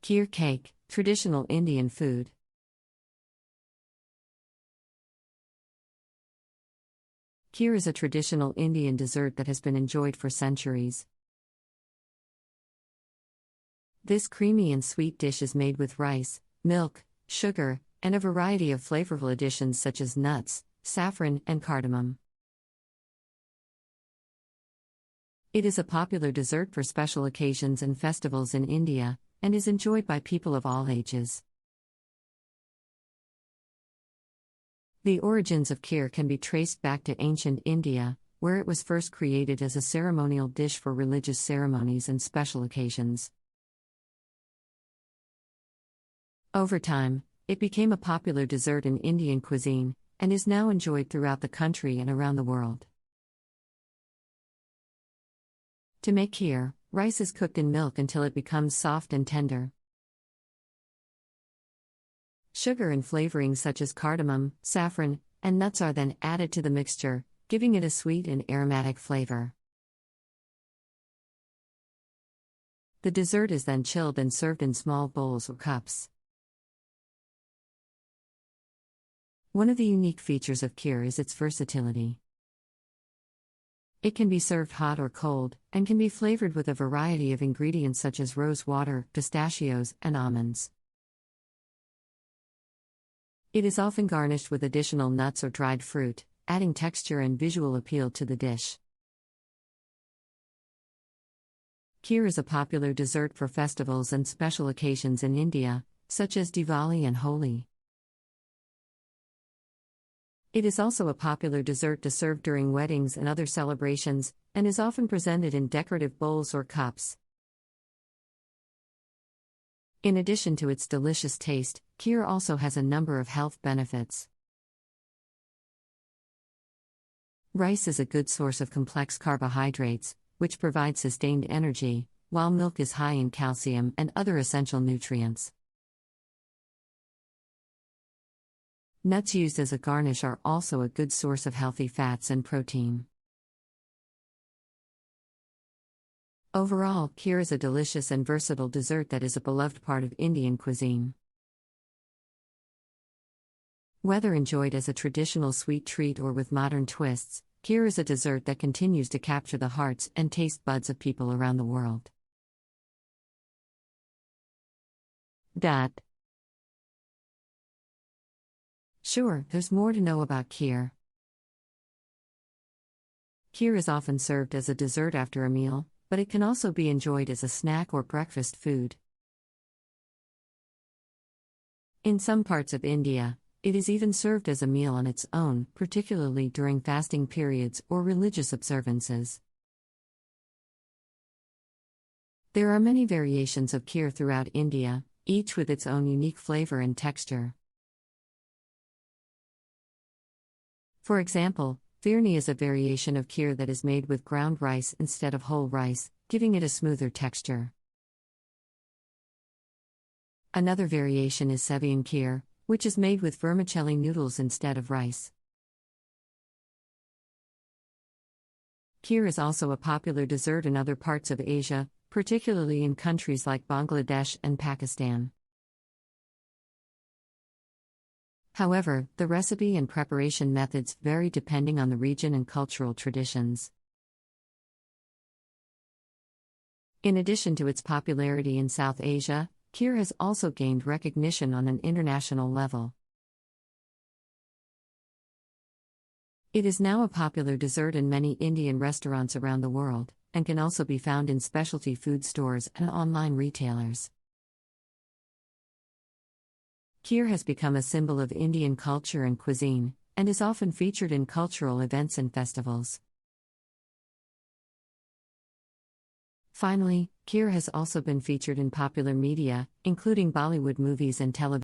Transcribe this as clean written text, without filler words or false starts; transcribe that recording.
Kheer cake, traditional Indian food. Kheer is a traditional Indian dessert that has been enjoyed for centuries. This creamy and sweet dish is made with rice, milk, sugar, and a variety of flavorful additions such as nuts, saffron, and cardamom. It is a popular dessert for special occasions and festivals in India, and is enjoyed by people of all ages. The origins of kheer can be traced back to ancient India, where it was first created as a ceremonial dish for religious ceremonies and special occasions. Over time, it became a popular dessert in Indian cuisine, and is now enjoyed throughout the country and around the world. To make kheer, rice is cooked in milk until it becomes soft and tender. Sugar and flavorings such as cardamom, saffron, and nuts are then added to the mixture, giving it a sweet and aromatic flavor. The dessert is then chilled and served in small bowls or cups. One of the unique features of kheer is its versatility. It can be served hot or cold, and can be flavored with a variety of ingredients such as rose water, pistachios, and almonds. It is often garnished with additional nuts or dried fruit, adding texture and visual appeal to the dish. Kheer is a popular dessert for festivals and special occasions in India, such as Diwali and Holi. It is also a popular dessert to serve during weddings and other celebrations, and is often presented in decorative bowls or cups. In addition to its delicious taste, kheer also has a number of health benefits. Rice is a good source of complex carbohydrates, which provide sustained energy, while milk is high in calcium and other essential nutrients. Nuts used as a garnish are also a good source of healthy fats and protein. Overall, kheer is a delicious and versatile dessert that is a beloved part of Indian cuisine. Whether enjoyed as a traditional sweet treat or with modern twists, kheer is a dessert that continues to capture the hearts and taste buds of people around the world. Sure, there's more to know about kheer. Kheer is often served as a dessert after a meal, but it can also be enjoyed as a snack or breakfast food. In some parts of India, it is even served as a meal on its own, particularly during fasting periods or religious observances. There are many variations of kheer throughout India, each with its own unique flavor and texture. For example, firni is a variation of kheer that is made with ground rice instead of whole rice, giving it a smoother texture. Another variation is sevian kheer, which is made with vermicelli noodles instead of rice. Kheer is also a popular dessert in other parts of Asia, particularly in countries like Bangladesh and Pakistan. However, the recipe and preparation methods vary depending on the region and cultural traditions. In addition to its popularity in South Asia, kheer has also gained recognition on an international level. It is now a popular dessert in many Indian restaurants around the world, and can also be found in specialty food stores and online retailers. Kheer has become a symbol of Indian culture and cuisine, and is often featured in cultural events and festivals. Finally, kheer has also been featured in popular media, including Bollywood movies and television.